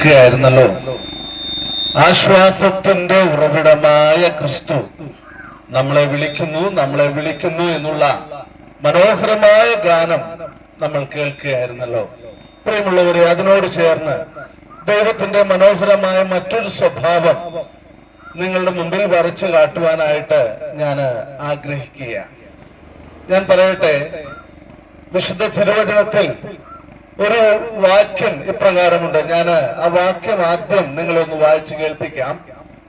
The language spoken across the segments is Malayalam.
കേൾക്കുകയായിരുന്നല്ലോ. ആശ്വാസത്തിന്റെ ഉറവിടമായ ക്രിസ്തു നമ്മളെ വിളിക്കുന്നു എന്നുള്ള മനോഹരമായ ഗാനം നമ്മൾ കേൾക്കുകയായിരുന്നല്ലോ. പ്രിയമുള്ളവരെ, അതിനോട് ചേർന്ന് ദൈവത്തിന്റെ മനോഹരമായ മറ്റൊരു സ്വഭാവം നിങ്ങളുടെ മുമ്പിൽ വരച്ചു കാട്ടുവാനായിട്ട് ഞാൻ ആഗ്രഹിക്കുക. ഞാൻ പറയട്ടെ, വിശുദ്ധ തിരുവചനത്തിൽ ഒരു വാക്യം ഇപ്രകാരമുണ്ട്. ഞാൻ ആ വാക്യം ആദ്യം നിങ്ങളൊന്ന് വായിച്ചു കേൾപ്പിക്കാം.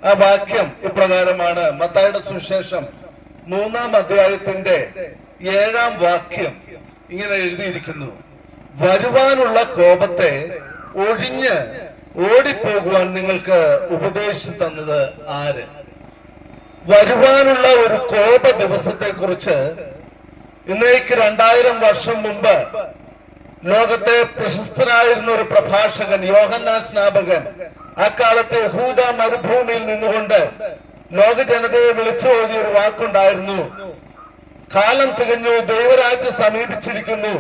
ആ വാക്യം ഇപ്രകാരമാണ്. മത്തായിയുടെ സുവിശേഷം 3-ാം അധ്യായത്തിന്റെ 7-ാം വാക്യം ഇങ്ങനെ എഴുതിയിരിക്കുന്നു: വരുവാനുള്ള കോപത്തെ ഒഴിഞ്ഞ് ഓടിപ്പോകുവാൻ നിങ്ങൾക്ക് ഉപദേശിച്ചു തന്നത് ആര്? വരുവാനുള്ള ഒരു കോപ ദിവസത്തെ കുറിച്ച് ഇന്നേക്ക് 2000 വർഷം മുമ്പ് ലോകത്തെ പ്രശസ്തനായിരുന്ന ഒരു പ്രഭാഷകൻ യോഹന്നാൻ സ്നാപകൻ അക്കാലത്തെ യഹൂദ മരുഭൂമിയിൽ നിന്നുകൊണ്ട് ലോക ജനതയെ വിളിച്ചു എഴുതിയ ഒരു വാക്കുണ്ടായിരുന്നു: കാലം തികഞ്ഞു, ദൈവരാജ്യം സമീപിച്ചിരിക്കുന്നു,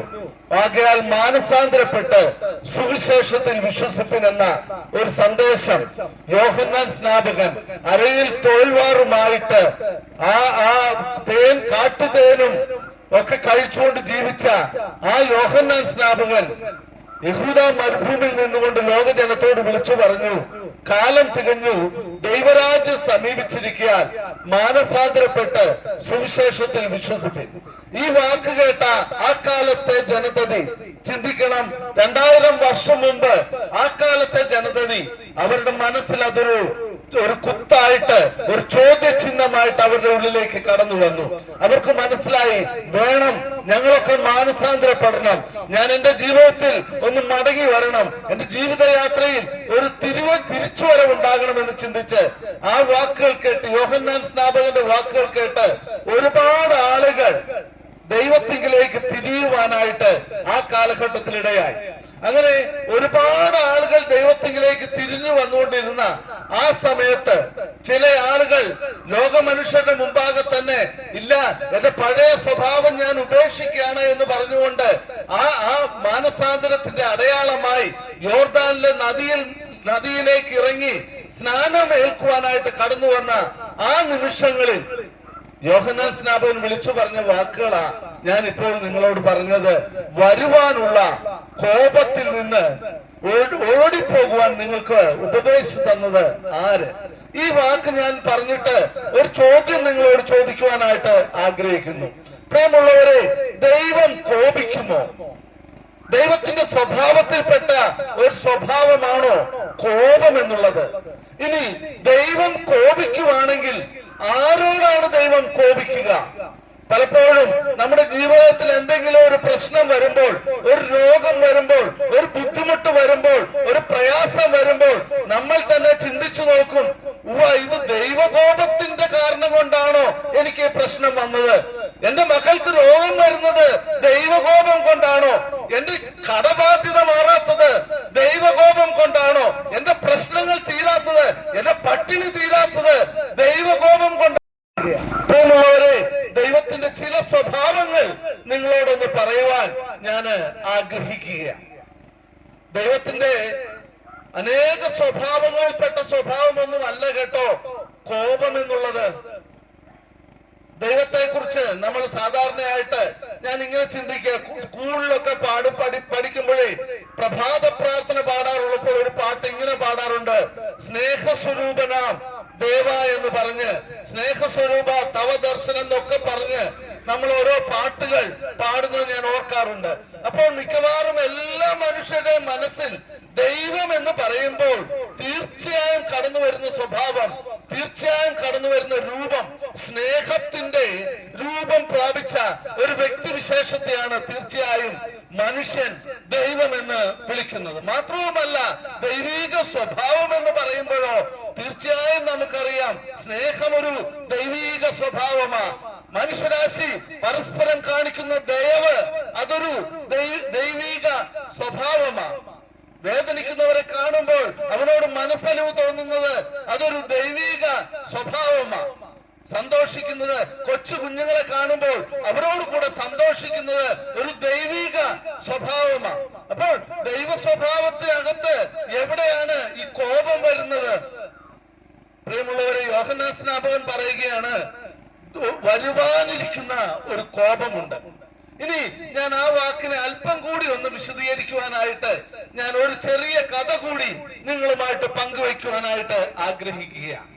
ആകയാൽ മാനസാന്തരപ്പെട്ട് സുവിശേഷത്തിൽ വിശ്വസിപ്പിനെന്ന ഒരു സന്ദേശം യോഹന്നാൻ സ്നാപകൻ അരയിൽ തോൽവാറുമായിട്ട് ആ തേൻ കാട്ടുതേനും ഒക്കെ കഴിച്ചുകൊണ്ട് ജീവിച്ച ആ യോഹന്നാൻ സ്നാപകൻ യഹൂദ മരുഭൂമിയിൽ നിന്നുകൊണ്ട് ലോക ജനത്തോട് വിളിച്ചു പറഞ്ഞു: കാലം തികഞ്ഞു, ദൈവരാജ്യം സമീപിച്ചിരിക്കാൻ മാനസാന്തരപ്പെട്ട് സുവിശേഷത്തിൽ വിശ്വസിപ്പിൻ. ഈ വാക്ക് കേട്ട ആ കാലത്തെ ജനതതി ചിന്തിക്കണം. 2000 വർഷം മുമ്പ് ആ കാലത്തെ ജനതതി അവരുടെ മനസ്സിൽ അതൊരു കുത്തായിട്ട്, ഒരു ചോദ്യചിഹ്നമായിട്ട് അവരുടെ ഉള്ളിലേക്ക് കടന്നു വന്നു. അവർക്ക് മനസ്സിലായി, വേണം, ഞങ്ങളൊക്കെ മാനസാന്തരപ്പെടണം, ഞാൻ എന്റെ ജീവിതത്തിൽ ഒന്ന് മടങ്ങി വരണം, എന്റെ ജീവിതയാത്രയിൽ ഒരു തിരിച്ചുവരവുണ്ടാകണമെന്ന് ചിന്തിച്ച് ആ വാക്കുകൾ കേട്ട്, യോഹന്നാൻ സ്നാപകന്റെ വാക്കുകൾ കേട്ട് ഒരുപാട് ആളുകൾ ദൈവത്തിങ്കിലേക്ക് തിരിയുവാനായിട്ട് ആ കാലഘട്ടത്തിലിടയായി. അങ്ങനെ ഒരുപാട് ആളുകൾ ദൈവത്തിങ്കിലേക്ക് തിരിഞ്ഞു വന്നുകൊണ്ടിരുന്ന ആ സമയത്ത് ചില ആളുകൾ ലോക മനുഷ്യരുടെ മുമ്പാകെ തന്നെ, ഇല്ല, എന്റെ പഴയ സ്വഭാവം ഞാൻ ഉപേക്ഷിക്കുകയാണ് എന്ന് പറഞ്ഞുകൊണ്ട് ആ മാനസാന്തരത്തിന്റെ അടയാളമായി യോർദാനിലെ നദിയിലേക്ക് ഇറങ്ങി സ്നാനം ഏൽക്കുവാനായിട്ട് കടന്നു വന്ന ആ നിമിഷങ്ങളിൽ യോഹന്നാൻ സ്നാപകൻ വിളിച്ചു പറഞ്ഞ വാക്കുകളാ ഞാൻ ഇപ്പോൾ നിങ്ങളോട് പറഞ്ഞത്. വരുവാനുള്ള കോപത്തിൽ നിന്ന് ഓടിപ്പോകുവാൻ നിങ്ങൾക്ക് ഉപദേശിച്ചു തന്നത് ആര്? ഈ വാക്ക് ഞാൻ പറഞ്ഞിട്ട് ഒരു ചോദ്യം നിങ്ങളോട് ചോദിക്കുവാനായിട്ട് ആഗ്രഹിക്കുന്നു. പ്രിയമുള്ളവരെ, ദൈവം കോപിക്കുമോ? ദൈവത്തിന്റെ സ്വഭാവത്തിൽപ്പെട്ട ഒരു സ്വഭാവമാണോ കോപം എന്നുള്ളത്? ഇനി ദൈവം കോപിക്കുവാണെങ്കിൽ ആരോടാണ് ദൈവം കോപിക്കുക? പലപ്പോഴും നമ്മുടെ ജീവിതത്തിൽ എന്തെങ്കിലും ഒരു പ്രശ്നം വരുമ്പോൾ, ഒരു രോഗം വരുമ്പോൾ, ഒരു ബുദ്ധിമുട്ട് വരുമ്പോൾ, ഒരു പ്രയാസം വരുമ്പോൾ നമ്മൾ തന്നെ ചിന്തിച്ചു നോക്കും, ഇത് ദൈവകോപത്തിന്റെ കാരണം കൊണ്ടാണോ എനിക്ക് പ്രശ്നം വന്നത്? എന്റെ മക്കൾക്ക് രോഗം വരുന്നത് ദൈവകോപം കൊണ്ടാണോ? എന്റെ കടബാധ്യത മാറാത്തത് ദൈവകോപം കൊണ്ടാണോ? എന്റെ പ്രശ്നങ്ങൾ തീരാത്തത്, എന്റെ പട്ടിണി തീരാത്തത് ദൈവകോപം കൊണ്ടാണ്. പ്രിയമുള്ളവരെ, ദൈവത്തിന്റെ ചില സ്വഭാവങ്ങൾ നിങ്ങളോടൊന്ന് പറയുവാൻ ഞാൻ ആഗ്രഹിക്കുകയാണ്. ദൈവത്തിന്റെ അനേക സ്വഭാവങ്ങളിൽപ്പെട്ട സ്വഭാവമൊന്നും അല്ല കേട്ടോ കോപം എന്നുള്ളത്. ദൈവത്തെ കുറിച്ച് നമ്മൾ സാധാരണയായിട്ട് ഞാൻ ഇങ്ങനെ ചിന്തിക്കുക, സ്കൂളിലൊക്കെ പഠിക്കുമ്പോഴേ പ്രഭാത പ്രാർത്ഥന പാടാറുള്ളപ്പോൾ ഒരു പാട്ട് ഇങ്ങനെ പാടാറുണ്ട്: സ്നേഹസ്വരൂപനാം ദേവ എന്ന് പറഞ്ഞ്, സ്നേഹസ്വരൂപ തവ ദർശനം എന്നൊക്കെ പറഞ്ഞ് നമ്മൾ ഓരോ പാട്ടുകൾ പാടുന്നത് ഞാൻ ഓർക്കാറുണ്ട്. അപ്പോൾ മിക്കവാറും എല്ലാ മനുഷ്യരുടെയും മനസ്സിൽ ദൈവം എന്ന് പറയുമ്പോൾ തീർച്ചയായും കടന്നു വരുന്ന സ്വഭാവം, തീർച്ചയായും കടന്നു വരുന്ന രൂപം, സ്നേഹത്തിന്റെ രൂപം പ്രാപിച്ച ഒരു വ്യക്തിവിശേഷത്തെയാണ് തീർച്ചയായും മനുഷ്യൻ ദൈവം എന്ന് വിളിക്കുന്നത്. മാത്രവുമല്ല, ദൈവിക സ്വഭാവം എന്ന് പറയുമ്പോഴോ തീർച്ചയായും നമുക്കറിയാം സ്നേഹം ഒരു ദൈവിക സ്വഭാവമാണ്. മനുഷ്യരാശി പരസ്പരം കാണിക്കുന്ന ദയവ് അതൊരു ദൈവിക സ്വഭാവമാണ്. വേദനിക്കുന്നവരെ കാണുമ്പോൾ അവനോട് മനസ്സലിവ് തോന്നുന്നത് അതൊരു ദൈവിക സ്വഭാവമാണ്. സന്തോഷിക്കുന്നത്, കൊച്ചു കുഞ്ഞുങ്ങളെ കാണുമ്പോൾ അവരോട് കൂടെ സന്തോഷിക്കുന്നത് ഒരു ദൈവിക സ്വഭാവമാണ്. അപ്പോൾ ദൈവ സ്വഭാവത്തിനകത്ത് എവിടെയാണ് നിറഞ്ഞിരിക്കുന്ന ഒരു കോപമുണ്ട്. ഇനി ഞാൻ ആ വാക്കിനെ അല്പം കൂടി ഒന്ന് വിശദീകരിക്കുവാനായിട്ട് ഞാൻ ഒരു ചെറിയ കഥ കൂടി നിങ്ങളുമായിട്ട് പങ്കുവയ്ക്കുവാനായിട്ട് ആഗ്രഹിക്കുകയാണ്.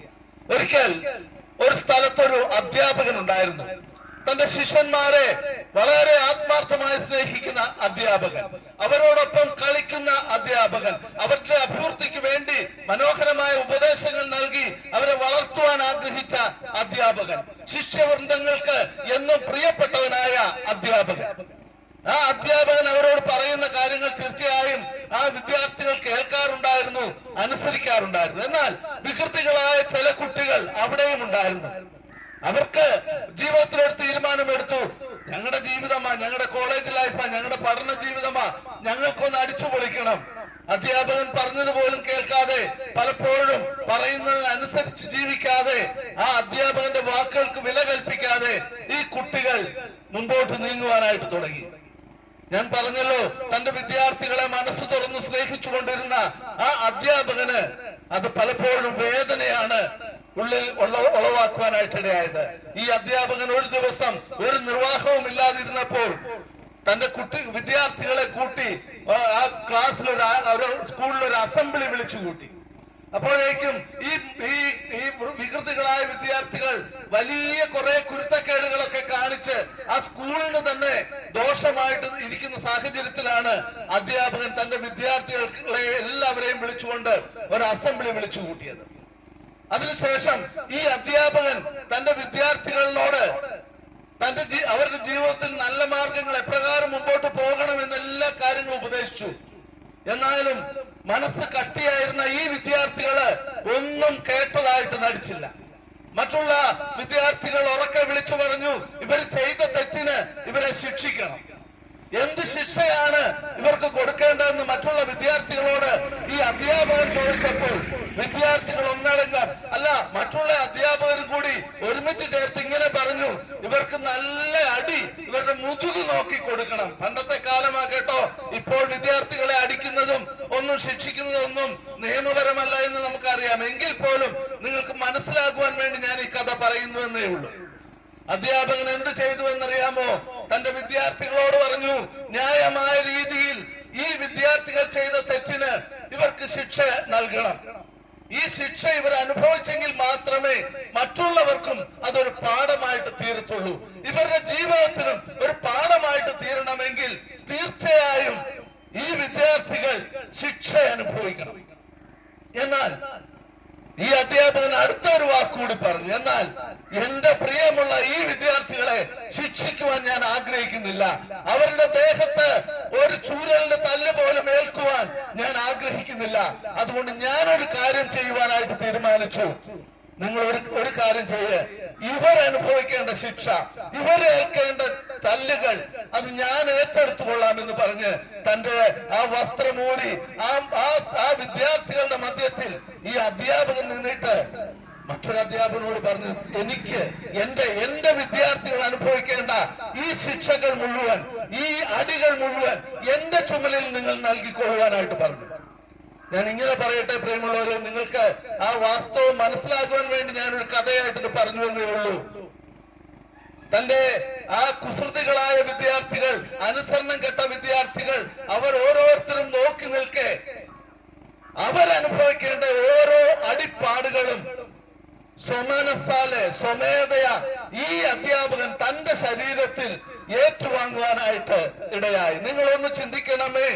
ഒരിക്കൽ ഒരു സ്ഥലത്തൊരു അധ്യാപകൻ ഉണ്ടായിരുന്നു. തന്റെ ശിഷ്യന്മാരെ വളരെ ആത്മാർത്ഥമായി സ്നേഹിക്കുന്ന അധ്യാപകൻ, അവരോടൊപ്പം കളിക്കുന്ന അധ്യാപകൻ, അവരുടെ അഭിവൃദ്ധിക്ക് വേണ്ടി മനോഹരമായ ഉപദേശങ്ങൾ നൽകി അവരെ വളർത്തുവാൻ ആഗ്രഹിച്ച അധ്യാപകൻ, ശിഷ്യവൃന്ദങ്ങൾക്ക് എന്നും പ്രിയപ്പെട്ടവനായ അധ്യാപകൻ. ആ അധ്യാപകൻ അവരോട് പറയുന്ന കാര്യങ്ങൾ തീർച്ചയായും ആ വിദ്യാർത്ഥികൾ കേൾക്കാറുണ്ടായിരുന്നു, അനുസരിക്കാറുണ്ടായിരുന്നു. എന്നാൽ വികൃതികളായ ചില കുട്ടികൾ അവിടെയും ഉണ്ടായിരുന്നു. അവർക്ക് ജീവിതത്തിൽ ഒരു തീരുമാനമെടുത്തു, ഞങ്ങളുടെ ജീവിതമാ, ഞങ്ങളുടെ കോളേജ് ലൈഫാ, ഞങ്ങളുടെ പഠന ജീവിതമാ, ഞങ്ങൾക്കൊന്ന് അടിച്ചു പൊളിക്കണം. അധ്യാപകൻ പറഞ്ഞതുപോലും കേൾക്കാതെ, പലപ്പോഴും പറയുന്നതിനനുസരിച്ച് ജീവിക്കാതെ, ആ അധ്യാപകന്റെ വാക്കുകൾക്ക് വില കൽപ്പിക്കാതെ ഈ കുട്ടികൾ മുമ്പോട്ട് നീങ്ങുവാനായിട്ട് തുടങ്ങി. ഞാൻ പറഞ്ഞല്ലോ, തന്റെ വിദ്യാർത്ഥികളെ മനസ്സ് തുറന്ന് സ്നേഹിച്ചുകൊണ്ടിരുന്ന ആ അധ്യാപകന് അത് പലപ്പോഴും വേദനയാണ് ഉള്ളിൽ ഉളവാക്കുവാനായിട്ടിടയായത്. ഈ അധ്യാപകൻ ഒരു ദിവസം ഒരു നിർവാഹവും ഇല്ലാതിരുന്നപ്പോൾ തന്റെ വിദ്യാർത്ഥികളെ കൂട്ടി ആ ക്ലാസ്സിൽ സ്കൂളിൽ ഒരു അസംബ്ലി വിളിച്ചു കൂട്ടി. അപ്പോഴേക്കും ഈ വികൃതികളായ വിദ്യാർത്ഥികൾ വലിയ കുറെ കുരുത്തക്കേടുകളൊക്കെ കാണിച്ച് ആ സ്കൂളിന് തന്നെ ദോഷമായിട്ട് ഇരിക്കുന്ന സാഹചര്യത്തിലാണ് അധ്യാപകൻ തന്റെ വിദ്യാർത്ഥികളെ എല്ലാവരെയും വിളിച്ചുകൊണ്ട് ഒരു അസംബ്ലി വിളിച്ചു കൂട്ടിയത്. അതിനുശേഷം ഈ അധ്യാപകൻ തന്റെ വിദ്യാർത്ഥികളോട് അവരുടെ ജീവിതത്തിൽ നല്ല മാർഗങ്ങൾ എപ്രകാരം മുമ്പോട്ട് പോകണമെന്ന് എല്ലാ കാര്യങ്ങളും ഉപദേശിച്ചു. എന്നാലും മനസ്സ് കട്ടിയായിരുന്ന ഈ വിദ്യാർത്ഥികള് ഒന്നും കേട്ടതായിട്ട് നടിച്ചില്ല. മറ്റുള്ള വിദ്യാർത്ഥികൾ ഉറക്കെ വിളിച്ചു പറഞ്ഞു, ഇവർ ചെയ്ത തെറ്റിന് ഇവരെ ശിക്ഷിക്കണം. എന്ത് ശിക്ഷയാണ് ഇവർക്ക് കൊടുക്കേണ്ടതെന്ന് മറ്റുള്ള വിദ്യാർത്ഥികളോട് ഈ അധ്യാപകൻ ചോദിച്ചപ്പോൾ വിദ്യാർത്ഥികൾ ഒന്നടങ്കം, അല്ല മറ്റുള്ള അധ്യാപകരും കൂടി ഒരുമിച്ച് ചേർത്ത് ഇങ്ങനെ പറഞ്ഞു, ഇവർക്ക് നല്ല അടി ഇവരുടെ മുതുക് നോക്കി കൊടുക്കണം. പണ്ടത്തെ കാലമാ കേട്ടോ. ഇപ്പോൾ വിദ്യാർത്ഥികളെ അടിക്കുന്നതും ഒന്നും ശിക്ഷിക്കുന്നതും ഒന്നും നിയമപരമല്ല എന്ന് നമുക്കറിയാം. എങ്കിൽ പോലും നിങ്ങൾക്ക് മനസ്സിലാക്കുവാൻ വേണ്ടി ഞാൻ ഈ കഥ പറയുന്നു എന്നേ ഉള്ളൂ. അധ്യാപകൻ എന്ത് ചെയ്തു എന്നറിയാമോ? തന്റെ വിദ്യാർത്ഥികളോട് പറഞ്ഞു, ന്യായമായ രീതിയിൽ ഈ വിദ്യാർത്ഥികൾ ചെയ്ത തെറ്റിന് ഇവർക്ക് ശിക്ഷ നൽകണം. ഈ ശിക്ഷ ഇവർ അനുഭവിച്ചെങ്കിൽ മാത്രമേ മറ്റുള്ളവർക്കും അതൊരു പാഠമായിട്ട് തീരത്തുള്ളൂ. ഇവരുടെ ജീവിതത്തിനും ഒരു പാഠമായിട്ട് തീരണമെങ്കിൽ തീർച്ചയായും ഈ വിദ്യാർത്ഥികൾ ശിക്ഷ അനുഭവിക്കണം. എന്നാൽ ഈ അധ്യാപകൻ അടുത്തൊരു വാക്കുകൂടി പറഞ്ഞു, എന്നാൽ എന്റെ പ്രിയമുള്ള ഈ വിദ്യാർത്ഥികളെ ശിക്ഷിക്കുവാൻ ഞാൻ ആഗ്രഹിക്കുന്നില്ല. അവരുടെ ദേഹത്ത് ഒരു ചൂരലിന്റെ തല്ല് പോലും ഏൽക്കുവാൻ ഞാൻ ആഗ്രഹിക്കുന്നില്ല. അതുകൊണ്ട് ഞാനൊരു കാര്യം ചെയ്യുവാനായിട്ട് തീരുമാനിച്ചു. നിങ്ങൾ ഒരു കാര്യം ചെയ്യ്, ഇവരനുഭവിക്കേണ്ട ശിക്ഷ, ഇവരേൽക്കേണ്ട തല്ലുകൾ അത് ഞാൻ ഏറ്റെടുത്തു കൊള്ളാമെന്ന് പറഞ്ഞ് തന്റെ ആ വസ്ത്രമൂരി ആ വിദ്യാർത്ഥികളുടെ മധ്യത്തിൽ ഈ അധ്യാപകൻ നിന്നിട്ട് മറ്റൊരു അധ്യാപകനോട് പറഞ്ഞു, എനിക്ക് എന്റെ വിദ്യാർത്ഥികൾ അനുഭവിക്കേണ്ട ഈ ശിക്ഷകൾ മുഴുവൻ, ഈ അടികൾ മുഴുവൻ എന്റെ ചുമലിൽ നിങ്ങൾ നൽകിക്കൊള്ളുവാനായിട്ട് പറഞ്ഞു. ഞാൻ ഇങ്ങനെ പറയട്ടെ പ്രിയമുള്ളവരെ, നിങ്ങൾക്ക് ആ വാസ്തവം മനസ്സിലാക്കുവാൻ വേണ്ടി ഞാനൊരു കഥയായിട്ട് ഇത് പറഞ്ഞു എന്നേ ഉള്ളൂ. തന്റെ ആ കുസൃതികളായ വിദ്യാർത്ഥികൾ, അനുസരണം കെട്ട വിദ്യാർത്ഥികൾ, അവർ ഓരോരുത്തരും നോക്കി നിൽക്കെ അവരനുഭവിക്കേണ്ട ഓരോ അടിപ്പാടുകളും സ്വമനസാലെ സ്വമേധയ ഈ അധ്യാപകൻ തന്റെ ശരീരത്തിൽ ഏറ്റുവാങ്ങുവാനായിട്ട് ഇടയായി. നിങ്ങളൊന്ന് ചിന്തിക്കണമേ,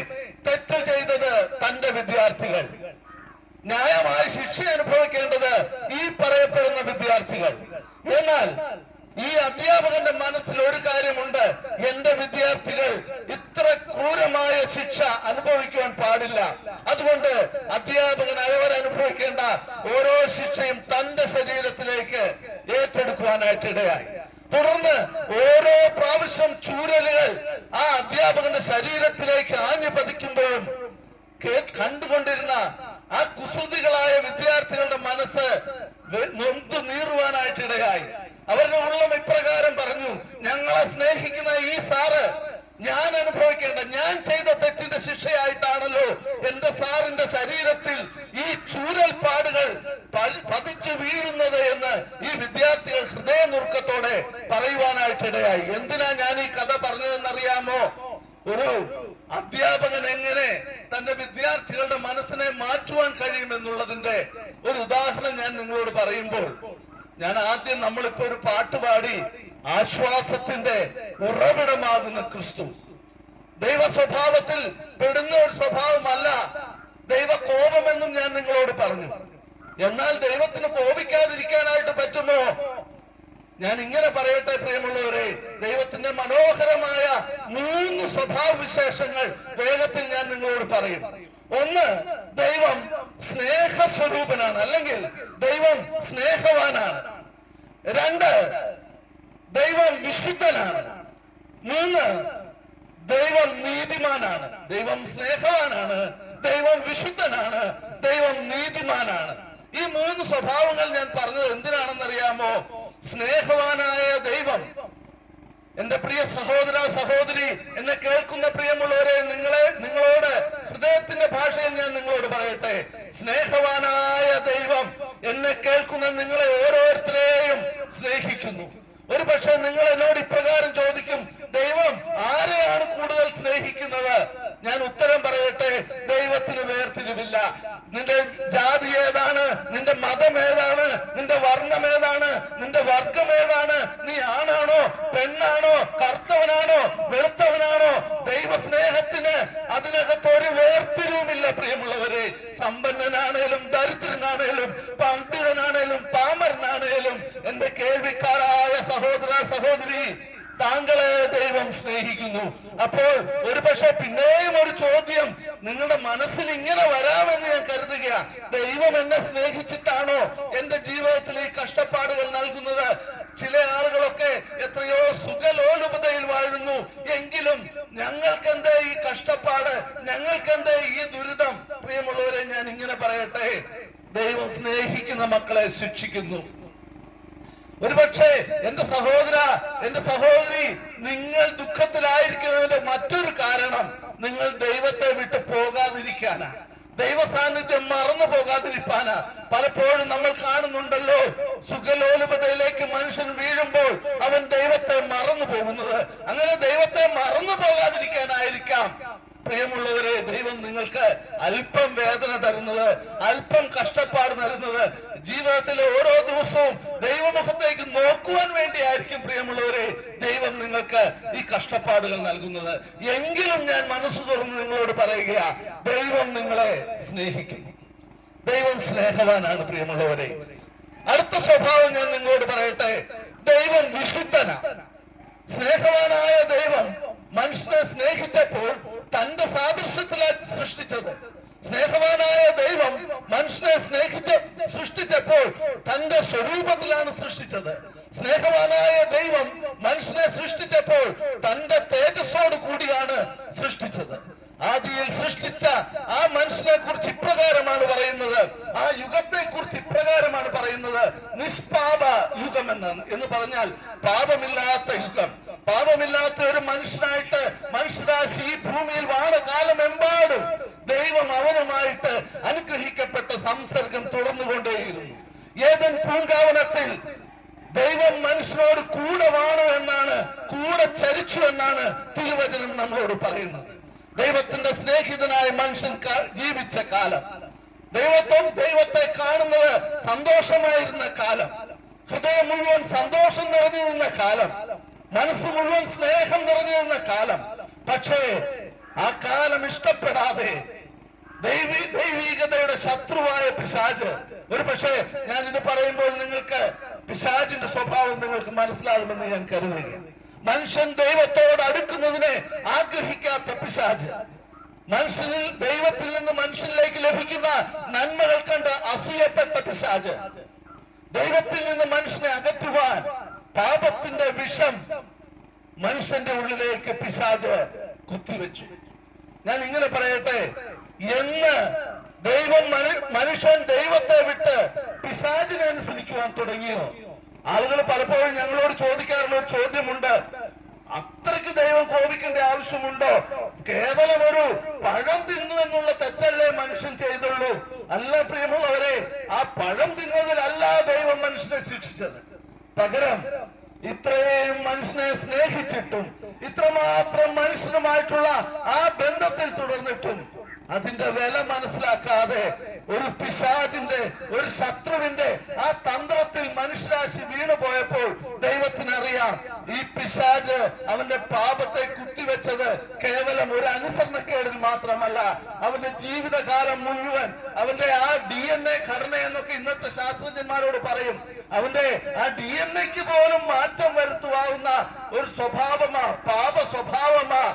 തെറ്റു ചെയ്തത് തന്റെ വിദ്യാർത്ഥികൾ, ന്യായമായ ശിക്ഷ അനുഭവിക്കേണ്ടത് ഈ പറയപ്പെടുന്ന വിദ്യാർത്ഥികൾ. എന്നാൽ ഈ അധ്യാപകന്റെ മനസ്സിൽ ഒരു കാര്യമുണ്ട്, എന്റെ വിദ്യാർത്ഥികൾ ഇത്ര ക്രൂരമായ ശിക്ഷ അനുഭവിക്കുവാൻ പാടില്ല. അതുകൊണ്ട് അധ്യാപകൻ അവരനുഭവിക്കേണ്ട ഓരോ ശിക്ഷയും തന്റെ ശരീരത്തിലേക്ക് ഏറ്റെടുക്കുവാനായിട്ട് ഇടയായി. തുടർന്ന് ഓരോ പ്രാവശ്യം ചൂരലുകൾ ആ അധ്യാപകന്റെ ശരീരത്തിലേക്ക് ആഞ്ഞു പതിക്കുമ്പോഴും കണ്ടുകൊണ്ടിരുന്ന ആ കുസൃതികളായ വിദ്യാർത്ഥികളുടെ മനസ്സ് നൊന്തു നീറുവാനായിട്ട് ഇടയായി. അവരുടെ ഉള്ളം ഇപ്രകാരം പറഞ്ഞു, ഞങ്ങളെ സ്നേഹിക്കുന്ന ഈ സാറ് ഞാൻ അനുഭവിക്കേണ്ട, ഞാൻ ചെയ്ത തെറ്റിന്റെ ശിക്ഷയായിട്ടാണല്ലോ എന്റെ സാറിന്റെ ശരീരത്തിൽ ഈ ചൂരൽപ്പാടുകൾ പതിച്ചു വീഴുന്നത് എന്ന് ഈ വിദ്യാർത്ഥികൾ ഹൃദയനുറുക്കത്തോടെ പറയുവാനായിട്ട് പറയാനായിട്ടിടയായി. എന്തിനാ ഞാൻ ഈ കഥ പറഞ്ഞതെന്നറിയാമോ? ഒരു അധ്യാപകൻ എങ്ങനെ തന്റെ വിദ്യാർത്ഥികളുടെ മനസ്സിനെ മാറ്റുവാൻ കഴിയുമെന്നുള്ളതിന്റെ ഒരു ഉദാഹരണം ഞാൻ നിങ്ങളോട് പറയുമ്പോൾ, ഞാൻ ആദ്യം നമ്മളിപ്പോ ഒരു പാട്ട് പാടി, ആശ്വാസത്തിന്റെ ഉറവിടമാകുന്ന ക്രിസ്തു. ദൈവ സ്വഭാവത്തിൽ പെടുന്ന ഒരു സ്വഭാവമല്ല ദൈവ കോപമെന്നും ഞാൻ നിങ്ങളോട് പറഞ്ഞു. എന്നാൽ ദൈവത്തിന് കോപിക്കാതിരിക്കാനായിട്ട് പറ്റുമോ? ഞാൻ ഇങ്ങനെ പറയട്ടെ പ്രിയമുള്ളവരെ, ദൈവത്തിന്റെ മനോഹരമായ 3 സ്വഭാവ വിശേഷങ്ങൾ വേഗത്തിൽ ഞാൻ നിങ്ങളോട് പറയും. ഒന്ന്, ദൈവം സ്നേഹസ്വരൂപനാണ്, അല്ലെങ്കിൽ ദൈവം സ്നേഹവാനാണ്. 2, ദൈവം വിശുദ്ധനാണ്. 3, ദൈവം നീതിമാനാണ്. ദൈവം സ്നേഹവാനാണ്, ദൈവം വിശുദ്ധനാണ്, ദൈവം നീതിമാനാണ്. ഈ 3 സ്വഭാവങ്ങൾ ഞാൻ പറഞ്ഞത് എന്തിനാണെന്നറിയാമോ? സ്നേഹവാനായ ദൈവം, എന്റെ പ്രിയ സഹോദര സഹോദരി, എന്നെ കേൾക്കുന്ന പ്രിയമുള്ളവരെ, നിങ്ങളോട് ഹൃദയത്തിന്റെ ഭാഷയിൽ ഞാൻ നിങ്ങളോട് പറയട്ടെ, സ്നേഹവാനായ ദൈവം എന്നെ കേൾക്കുന്ന നിങ്ങളെ ഓരോരുത്തരെയും സ്നേഹിക്കുന്നു. ഒരു പക്ഷെ നിങ്ങൾ എന്നോട് ഇപ്രകാരം ചോദിക്കും, ദൈവം ആരെയാണ് കൂടുതൽ സ്നേഹിക്കുന്നത്? ഞാൻ ഉത്തരം പറയട്ടെ, ദൈവത്തിന് വേർതിരിവില്ല. നിന്റെ ജാതി ഏതാണ്, നിന്റെ മതം ഏതാണ്, നിന്റെ വർണ്ണം ഏതാണ്, നിന്റെ വർഗം ഏതാണ്, നീ ആണാണോ പെണ്ണാണോ കറുത്തവനാണോ വെളുത്തവനാണോ, ദൈവസ്നേഹത്തിന് അതിനകത്തൊരു വേർതിരിവുമില്ല പ്രിയമുള്ളവരെ. സമ്പന്നനാണേലും ദരിദ്രനാണേലും പണ്ഡിതനാണേലും പാമരനാണേലും എന്റെ കേൾവിക്കാരായ സഹോദര സഹോദരി, താങ്കളെ ദൈവം സ്നേഹിക്കുന്നു. അപ്പോൾ ഒരുപക്ഷെ പിന്നെയും ഒരു ചോദ്യം നിങ്ങളുടെ മനസ്സിൽ ഇങ്ങനെ വരാമെന്ന് ഞാൻ കരുതുക, ദൈവം എന്നെ സ്നേഹിച്ചിട്ടാണോ എന്റെ ജീവിതത്തിൽ ഈ കഷ്ടപ്പാടുകൾ നൽകുന്നത്? ചില ആളുകളൊക്കെ എത്രയോ സുഖലോലുപതയിൽ വാഴുന്നു, എങ്കിലും ഞങ്ങൾക്കെന്തേ ഈ കഷ്ടപ്പാട്, ഞങ്ങൾക്കെന്തേ ഈ ദുരിതം? പ്രിയമുള്ളവരെ, ഞാൻ ഇങ്ങനെ പറയട്ടെ, ദൈവം സ്നേഹിക്കുന്ന മക്കളെ ശിക്ഷിക്കുന്നു. ഒരുപക്ഷെ എന്റെ സഹോദര, എന്റെ സഹോദരി, നിങ്ങൾ ദുഃഖത്തിലായിരിക്കുന്നതിന്റെ മറ്റൊരു കാരണം നിങ്ങൾ ദൈവത്തെ വിട്ട് പോകാതിരിക്കാനാ, ദൈവ സാന്നിധ്യം മറന്നു പോകാതിരിക്കാനാ. പലപ്പോഴും നമ്മൾ കാണുന്നുണ്ടല്ലോ, സുഖലോലുപതയിലേക്ക് മനുഷ്യൻ വീഴുമ്പോൾ അവൻ ദൈവത്തെ മറന്നു പോകുന്നത്. അങ്ങനെ ദൈവത്തെ മറന്നു പോകാതിരിക്കാനായിരിക്കാം പ്രിയമുള്ളവരെ ദൈവം നിങ്ങൾക്ക് അല്പം വേദന തരുന്നത്, അല്പം കഷ്ടപ്പാട് തരുന്നത്. ജീവിതത്തിലെ ഓരോ ദിവസവും ദൈവമുഖത്തേക്ക് നോക്കുവാൻ വേണ്ടിയായിരിക്കും പ്രിയമുള്ളവരെ ദൈവം നിങ്ങൾക്ക് ഈ കഷ്ടപ്പാടുകൾ നൽകുന്നത്. എങ്കിലും ഞാൻ മനസ്സ് തുറന്ന് നിങ്ങളോട് പറയുക, ദൈവം നിങ്ങളെ സ്നേഹിക്കുന്നു, ദൈവം സ്നേഹവാനാണ് പ്രിയമുള്ളവരെ. അടുത്ത സ്വഭാവം ഞാൻ നിങ്ങളോട് പറയട്ടെ, ദൈവം വിശുദ്ധനാണ്. സ്നേഹവാനായ ദൈവം മനുഷ്യനെ സ്നേഹിച്ചപ്പോൾ തന്റെ സാദൃശ്യത്തിലാണ് സൃഷ്ടിച്ചത്. സ്നേഹവാനായ ദൈവം മനുഷ്യനെ സൃഷ്ടിച്ചപ്പോൾ തന്റെ സ്വരൂപത്തിലാണ് സൃഷ്ടിച്ചത്. സ്നേഹവാനായ ദൈവം മനുഷ്യനെ സൃഷ്ടിച്ചപ്പോൾ തന്റെ തേജസ്സോട് കൂടിയാണ് സൃഷ്ടിച്ചത്. ആദിയിൽ സൃഷ്ടിച്ച ആ മനുഷ്യനെ കുറിച്ച് ഇപ്രകാരമാണ് പറയുന്നത്, ആ യുഗത്തെ കുറിച്ച് ഇപ്രകാരമാണ് പറയുന്നത്, നിഷ്പാപ യുഗം എന്ന് പറഞ്ഞാൽ പാപമില്ലാത്ത യുഗം. പാപമില്ലാത്ത ഒരു മനുഷ്യനായിട്ട് മനുഷ്യരാശി ഈ ഭൂമിയിൽ വാണ കാലമെമ്പാടും ദൈവം അവനുമായിട്ട് അനുഗ്രഹിക്കപ്പെട്ട സംസർഗം തുടർന്നുകൊണ്ടേയിരുന്നു. ഏദൻ പൂങ്കാവനത്തിൽ ദൈവം മനുഷ്യനോട് കൂടെ വാണു എന്നാണ്, കൂടെ ചരിച്ചു എന്നാണ് തിരുവചനം നമ്മളോട് പറയുന്നത്. ദൈവത്തിന്റെ സ്നേഹിതനായ മനുഷ്യൻ ജീവിച്ച കാലം, ദൈവത്തെ കാണുന്നത് സന്തോഷമായിരുന്ന കാലം, ഹൃദയം മുഴുവൻ സന്തോഷം നിറഞ്ഞിരുന്ന കാലം, മനസ്സ് മുഴുവൻ സ്നേഹം നിറഞ്ഞിരുന്ന കാലം. പക്ഷേ ആ കാലം ഇഷ്ടപ്പെടാതെ ദൈവീകതയുടെ ശത്രുവായ പിശാച്, ഒരു പക്ഷേ ഞാൻ ഇത് പറയുമ്പോൾ നിങ്ങൾക്ക് പിശാചിന്റെ സ്വഭാവം നിങ്ങൾക്ക് മനസ്സിലാകുമെന്ന് ഞാൻ കരുതുകയാണ്. മനുഷ്യൻ ദൈവത്തോട് അടുക്കുന്നതിനെ ആഗ്രഹിക്കാത്ത പിശാച്, മനുഷ്യനിൽ ദൈവത്തിൽ നിന്ന് മനുഷ്യനിലേക്ക് ലഭിക്കുന്ന നന്മകൾ കണ്ട് അസൂയപ്പെട്ട പിശാച്, ദൈവത്തിൽ നിന്ന് മനുഷ്യനെ അകറ്റുവാൻ പാപത്തിന്റെ വിഷം മനുഷ്യന്റെ ഉള്ളിലേക്ക് പിശാച് കുത്തിവെച്ചു. ഞാൻ ഇങ്ങനെ പറയട്ടെ, എന്ന് മനുഷ്യൻ ദൈവത്തെ വിട്ട് പിശാചിനെ അനുസരിക്കുവാൻ തുടങ്ങിയോ? ആളുകൾ പലപ്പോഴും ഞങ്ങളോട് ചോദിക്കാറുള്ള ഒരു ചോദ്യമുണ്ട്, അത്രയ്ക്ക് ദൈവം കോപിക്കേണ്ട ആവശ്യമുണ്ടോ? കേവലം ഒരു പഴം തിന്നു എന്നുള്ള തെറ്റല്ലേ മനുഷ്യൻ ചെയ്തുള്ളൂ? അല്ല പ്രിയമുള്ളവരെ, ആ പഴം തിന്നതിലല്ല ദൈവം മനുഷ്യനെ ശിക്ഷിച്ചത്. പകരം ഇത്രയും മനുഷ്യനെ സ്നേഹിച്ചിട്ടും ഇത്രമാത്രം മനുഷ്യനുമായിട്ടുള്ള ആ ബന്ധത്തിൽ തുടർന്നിട്ടും അതിന്റെ വില മനസ്സിലാക്കാതെ ഒരു പിശാചിന്റെ, ഒരു ശത്രുവിന്റെ ആ തന്ത്രത്തിൽ മനുഷ്യരാശി വീണു പോയപ്പോൾ ദൈവത്തിനറിയാം ഈ പിശാച് അവന്റെ പാപത്തെ കുത്തിവെച്ചത് കേവലം ഒരു അനുസരണക്കേടിൽ മാത്രമല്ല, അവന്റെ ജീവിതകാലം മുഴുവൻ അവന്റെ ആ DNA ഘടന എന്നൊക്കെ ഇന്നത്തെ ശാസ്ത്രജ്ഞന്മാരോട് പറയും, അവന്റെ ആ DNA പോലും മാറ്റം വരുത്തുവാവുന്ന ഒരു സ്വഭാവമാ, പാപ സ്വഭാവമാ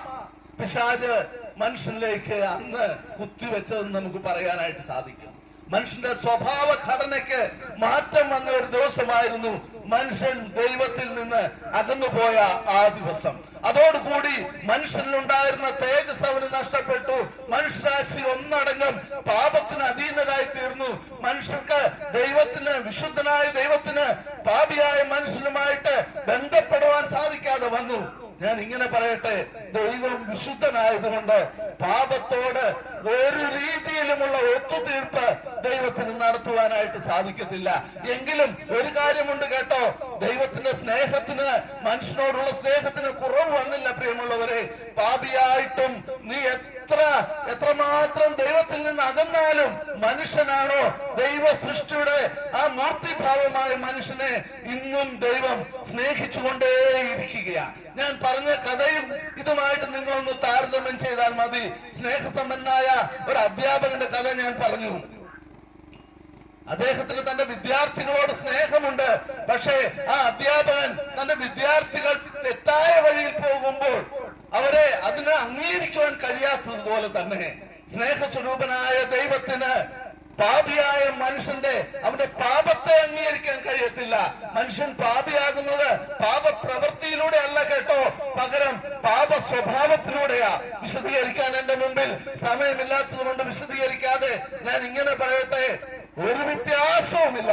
പിശാച് മനുഷ്യനിലേക്ക് അന്ന് കുത്തിവെച്ചതെന്ന് നമുക്ക് പറയാനായിട്ട് സാധിക്കും. മനുഷ്യന്റെ സ്വഭാവ ഘടനയ്ക്ക് മാറ്റം വന്ന ഒരു ദിവസമായിരുന്നു മനുഷ്യൻ ദൈവത്തിൽ നിന്ന് അകന്നുപോയ ആ ദിവസം. അതോടുകൂടി മനുഷ്യനിലുണ്ടായിരുന്ന തേജസ് അവന് നഷ്ടപ്പെട്ടു. മനുഷ്യരാശി ഒന്നടങ്കം പാപത്തിന് അധീനരായി തീർന്നു. മനുഷ്യർക്ക് ദൈവത്തിന്, വിശുദ്ധനായ ദൈവത്തിന് പാപിയായ മനുഷ്യനുമായിട്ട് ബന്ധപ്പെടുവാൻ സാധിക്കാതെ വന്നു. ഞാൻ ഇങ്ങനെ പറയട്ടെ, ദൈവം വിശുദ്ധനായതുകൊണ്ട് പാപത്തോട് ഒരു രീതിയിലുമുള്ള ഒത്തുതീർപ്പ് ദൈവത്തിന് നടത്തുവാനായിട്ട് സാധിക്കത്തില്ല. എങ്കിലും ഒരു കാര്യമുണ്ട് കേട്ടോ, ദൈവത്തിന്റെ സ്നേഹത്തിന്, മനുഷ്യനോടുള്ള സ്നേഹത്തിന് കുറവ് വന്നില്ല പ്രിയമുള്ളവരെ. പാപിയായിട്ടും നീ എത്രമാത്രം ദൈവത്തിൽ നിന്ന് അകന്നാലും മനുഷ്യനാണോ, ദൈവ സൃഷ്ടിയുടെ ആ മൂർത്തിഭാവമായ മനുഷ്യനെ ഇന്നും ദൈവം സ്നേഹിച്ചുകൊണ്ടേയിരിക്കുകയാണ്. ഞാൻ പറഞ്ഞ കഥയും ഇതുമായിട്ട് നിങ്ങളൊന്ന് താരതമ്യം ചെയ്താൽ മതി. സ്നേഹസമ്പന്നനായ ഒരു അധ്യാപകന്റെ കഥ ഞാൻ പറഞ്ഞു. അദ്ദേഹത്തിന് തന്റെ വിദ്യാർത്ഥികളോട് സ്നേഹമുണ്ട്. പക്ഷേ ആ അധ്യാപകൻ തന്റെ വിദ്യാർത്ഥികൾ തെറ്റായ വഴിയിൽ പോകുമ്പോൾ അവരെ അതിനെ അംഗീകരിക്കുവാൻ കഴിയാത്തതുപോലെ തന്നെ സ്നേഹസ്വരൂപനായ ദൈവത്തിന് പാപിയായ മനുഷ്യന്റെ അവന്റെ പാപത്തെ അംഗീകരിക്കാൻ കഴിയത്തില്ല. മനുഷ്യൻ പാപിയാകുന്നത് പാപപ്രവൃത്തിയിലൂടെ അല്ല കേട്ടോ, പകരം പാപ സ്വഭാവത്തിലൂടെയാ. വിശദീകരിക്കാൻ എന്റെ മുമ്പിൽ സമയമില്ലാത്തത് കൊണ്ട് വിശദീകരിക്കാതെ ഞാൻ ഇങ്ങനെ പറയട്ടെ, ഒരു വ്യത്യാസവുമില്ല.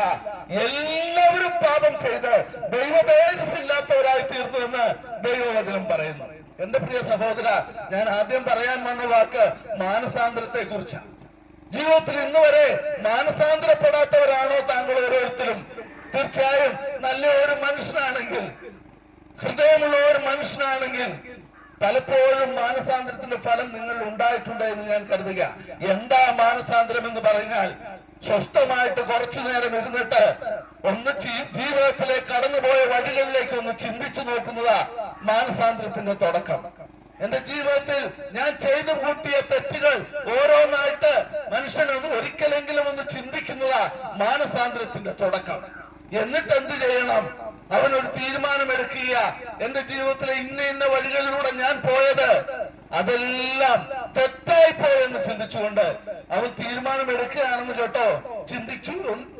എല്ലാവരും പാപം ചെയ്ത് ദൈവ തേജസ് ഇല്ലാത്തവരായി തീർന്നു എന്ന് ദൈവവചനം പറയുന്നു. എന്റെ പ്രിയ സഹോദര, ഞാൻ ആദ്യം പറയാൻ വന്ന വാക്ക് മാനസാന്തരത്തെ കുറിച്ചാണ്. ജീവിതത്തിൽ ഇന്ന് വരെ മാനസാന്തരപ്പെടാത്തവരാണോ താങ്കൾ ഓരോരുത്തരും? തീർച്ചയായും നല്ല ഒരു മനുഷ്യനാണെങ്കിൽ, ഹൃദയമുള്ള ഒരു മനുഷ്യനാണെങ്കിൽ പലപ്പോഴും മാനസാന്തരത്തിന്റെ ഫലം നിങ്ങൾ ഉണ്ടായിട്ടുണ്ട് എന്ന് ഞാൻ കരുതുക. എന്താ മാനസാന്തരം എന്ന് പറഞ്ഞാൽ, സ്വസ്ഥമായിട്ട് കുറച്ചു നേരം ഇരുന്നിട്ട് ഒന്ന് ജീവിതത്തിലെ കടന്നുപോയ വഴികളിലേക്ക് ഒന്ന് ചിന്തിച്ചു നോക്കുന്നതാ മാനസാന്തരത്തിന്റെ തുടക്കം. എന്റെ ജീവിതത്തിൽ ഞാൻ ചെയ്തു കൂട്ടിയ തെറ്റുകൾ ഓരോന്നായിട്ട് മനുഷ്യൻ ഒരിക്കലെങ്കിലും ഒന്ന് ചിന്തിക്കുന്നതാ മാനസാന്തരത്തിന്റെ തുടക്കം. എന്നിട്ട് എന്ത് ചെയ്യണം? അവനൊരു തീരുമാനമെടുക്കുക. എന്റെ ജീവിതത്തിലെ ഇന്ന വഴികളിലൂടെ ഞാൻ പോയത് അതെല്ലാം തെറ്റായി പോയെന്ന് ചിന്തിച്ചുകൊണ്ട് അവൻ തീരുമാനമെടുക്കുകയാണെന്ന് കേട്ടോ,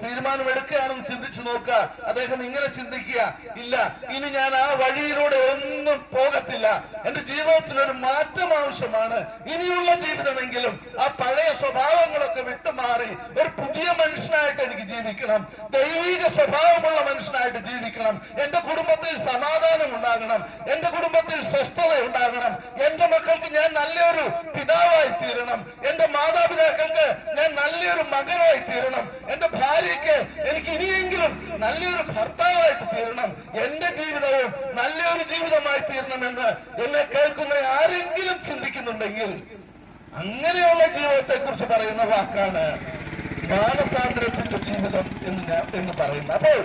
തീരുമാനമെടുക്കുകയാണെന്ന് ചിന്തിച്ചു നോക്കുക. അദ്ദേഹം ഇങ്ങനെ ചിന്തിക്കുക, ഇല്ല, ഇനി ഞാൻ ആ വഴിയിലൂടെ ഒന്നും പോകത്തില്ല, എന്റെ ജീവിതത്തിൽ ഒരു മാറ്റം ആവശ്യമാണ്. ഇനിയുള്ള ജീവിതമെങ്കിലും ആ പഴയ സ്വഭാവങ്ങളൊക്കെ വിട്ടുമാറി ഒരു പുതിയ മനുഷ്യനായിട്ട് എനിക്ക് ജീവിക്കണം, ദൈവിക സ്വഭാവമുള്ള മനുഷ്യനായിട്ട് ജീവിക്കണം. എന്റെ കുടുംബത്തിൽ സമാധാനം ഉണ്ടാകണം, എന്റെ കുടുംബത്തിൽ സ്വസ്ഥത ഉണ്ടാകണം, എന്റെ മക്കൾക്ക് ഞാൻ നല്ലൊരു പിതാവായി തീരണം, എന്റെ മാതാപിതാക്കൾക്ക് ഞാൻ നല്ലൊരു മകനായി തീരണം, എന്റെ ഭാര്യയ്ക്ക് എനിക്ക് ഇനിയെങ്കിലും നല്ലൊരു ഭർത്താവായിട്ട് തീരണം, എന്റെ ജീവിതവും നല്ലൊരു ജീവിതമായി തീരണമെന്ന് എന്നെ കേൾക്കുന്ന ആരെങ്കിലും ചിന്തിക്കുന്നുണ്ടെങ്കിൽ അങ്ങനെയുള്ള ജീവിതത്തെ കുറിച്ച് പറയുന്ന വാക്കാണ് മാനസാന്തരത്തിന്റെ ജീവിതം എന്ന് പറയുന്നത്. അപ്പോൾ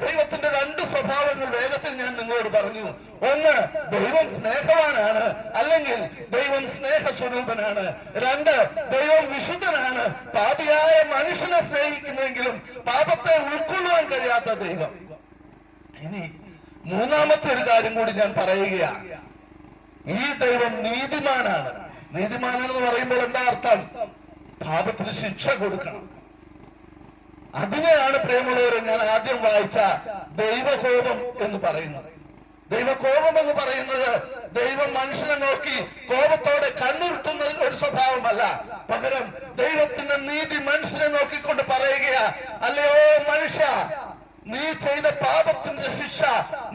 ദൈവത്തിന്റെ രണ്ട് സ്വഭാവങ്ങൾ വേഗത്തിൽ ഞാൻ നിങ്ങളോട് പറഞ്ഞു. ഒന്ന്, ദൈവം സ്നേഹവാനാണ്, അല്ലെങ്കിൽ ദൈവം സ്നേഹസ്വരൂപനാണ്. രണ്ട്, ദൈവം വിശുദ്ധനാണ്, പാപിയായ മനുഷ്യനെ സ്നേഹിക്കുന്നെങ്കിലും പാപത്തെ ഉൾക്കൊള്ളുവാൻ കഴിയാത്ത ദൈവം. ഇനി മൂന്നാമത്തെ ഒരു കാര്യം കൂടി ഞാൻ പറയുകയാണ്. ഈ ദൈവം നീതിമാനാണ്. നീതിമാനെന്ന് പറയുമ്പോൾ എന്താ അർത്ഥം? പാപത്തിന് ശിക്ഷ കൊടുക്കണം. അതിനെയാണ് പ്രിയമുള്ളവരെ ഞാൻ ആദ്യം വായിച്ച ദൈവകോപം എന്ന് പറയുന്നത്. ദൈവകോപം എന്ന് പറയുന്നത് ദൈവം മനുഷ്യനെ നോക്കി കോപത്തോടെ കണ്ണുരുട്ടുന്ന ഒരു സ്വഭാവമല്ല, പകരം ദൈവത്തിന്റെ നീതി മനുഷ്യനെ നോക്കിക്കൊണ്ട് പറയുകയാ, അല്ലയോ മനുഷ്യ, നീ ചെയ്ത പാപത്തിന്റെ ശിക്ഷ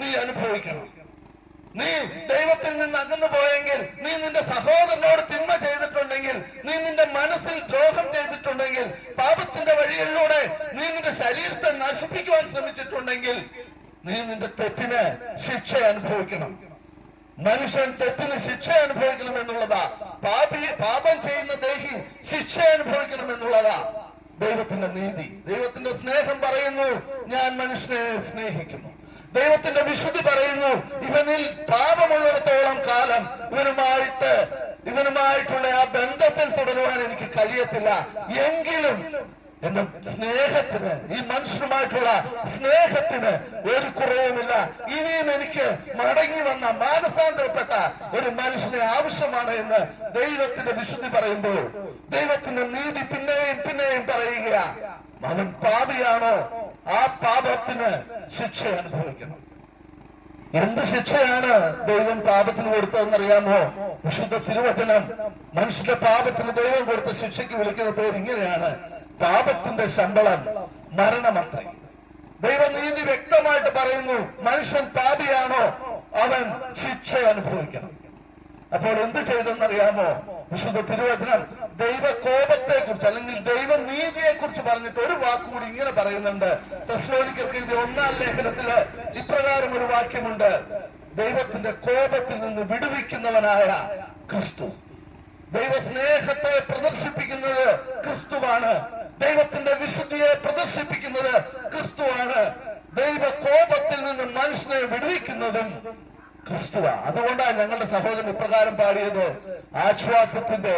നീ അനുഭവിക്കണം. നീ ദൈവത്തിൽ നിന്ന് അകന്നു പോയെങ്കിൽ, നീ നിന്റെ സഹോദരനോട് തിന്മ ചെയ്തിട്ടുണ്ടെങ്കിൽ, നീ നിന്റെ മനസ്സിൽ ദ്രോഹം ചെയ്തിട്ടുണ്ടെങ്കിൽ, പാപത്തിന്റെ വഴികളിലൂടെ നീ നിന്റെ ശരീരത്തെ നശിപ്പിക്കുവാൻ ശ്രമിച്ചിട്ടുണ്ടെങ്കിൽ, നീ നിന്റെ തെറ്റിന് ശിക്ഷ അനുഭവിക്കണം. മനുഷ്യൻ തെറ്റിന് ശിക്ഷ അനുഭവിക്കണം എന്നുള്ളതാ. പാപം ചെയ്യുന്ന ദേഹി ശിക്ഷ അനുഭവിക്കണം എന്നുള്ളതാ ദൈവത്തിന്റെ നീതി. ദൈവത്തിന്റെ സ്നേഹം പറയുന്നു, ഞാൻ മനുഷ്യനെ സ്നേഹിക്കുന്നു. ദൈവത്തിന്റെ വിശുദ്ധി പറയുന്നു, ഇവനിൽ പാപമുള്ളിടത്തോളം കാലം ഇവനുമായിട്ടുള്ള ആ ബന്ധത്തിൽ തുടരുവാൻ എനിക്ക് കഴിയത്തില്ല. എങ്കിലും എന്റെ സ്നേഹത്തിന്, ഈ മനുഷ്യനുമായിട്ടുള്ള സ്നേഹത്തിന് ഒരു കുറവുമില്ല. ഇനിയും എനിക്ക് മടങ്ങി വന്ന മാനസാന്തരപ്പെട്ട ഒരു മനുഷ്യനെ ആവശ്യമാണ് എന്ന് ദൈവത്തിന്റെ വിശുദ്ധി പറയുമ്പോൾ ദൈവത്തിന്റെ നീതി പിന്നെയും പറയുക, അവൻ പാപിയാണോ ആ പാപത്തിന് ശിക്ഷ അനുഭവിക്കണം. എന്ത് ശിക്ഷയാണ് ദൈവം പാപത്തിന് കൊടുത്തതെന്നറിയാമോ? വിശുദ്ധ തിരുവചനം മനുഷ്യന്റെ പാപത്തിന് ദൈവം കൊടുത്ത ശിക്ഷയ്ക്ക് വിളിക്കുന്ന പേര് ഇങ്ങനെയാണ്, പാപത്തിന്റെ ശമ്പളം മരണമത്രേ. ദൈവനീതി വ്യക്തമായിട്ട് പറയുന്നു, മനുഷ്യൻ പാപിയാണോ അവൻ ശിക്ഷ അനുഭവിക്കണം. അപ്പോൾ എന്ത് ചെയ്തെന്നറിയാമോ? വിശുദ്ധ തിരുവചനം ദൈവ കോപത്തെ കുറിച്ച് അല്ലെങ്കിൽ ദൈവനീതിയെ കുറിച്ച് പറഞ്ഞിട്ട് ഒരു വാക്കുകൂടി ഇങ്ങനെ പറയുന്നുണ്ട്. തെസ്സലോനിക്കർക്ക് എഴുതിയ 1-ാം ലേഖനത്തില് ഇപ്രകാരം ഒരു വാക്യമുണ്ട്, ദൈവത്തിന്റെ കോപത്തിൽ നിന്ന് വിടുവിക്കുന്നവനായ ക്രിസ്തു. ദൈവസ്നേഹത്തെ പ്രദർശിപ്പിക്കുന്നത് ക്രിസ്തുവാണ്. ദൈവത്തിന്റെ വിശുദ്ധിയെ പ്രദർശിപ്പിക്കുന്നത് ക്രിസ്തുവാണ്. ദൈവ കോപത്തിൽ നിന്ന് മനുഷ്യനെ വിടുവിക്കുന്നതും ക്രിസ്തുവ. അതുകൊണ്ടാണ് ഞങ്ങളുടെ സഹോദരൻ ഇപ്രകാരം പാടിയത്, ആശ്വാസത്തിന്റെ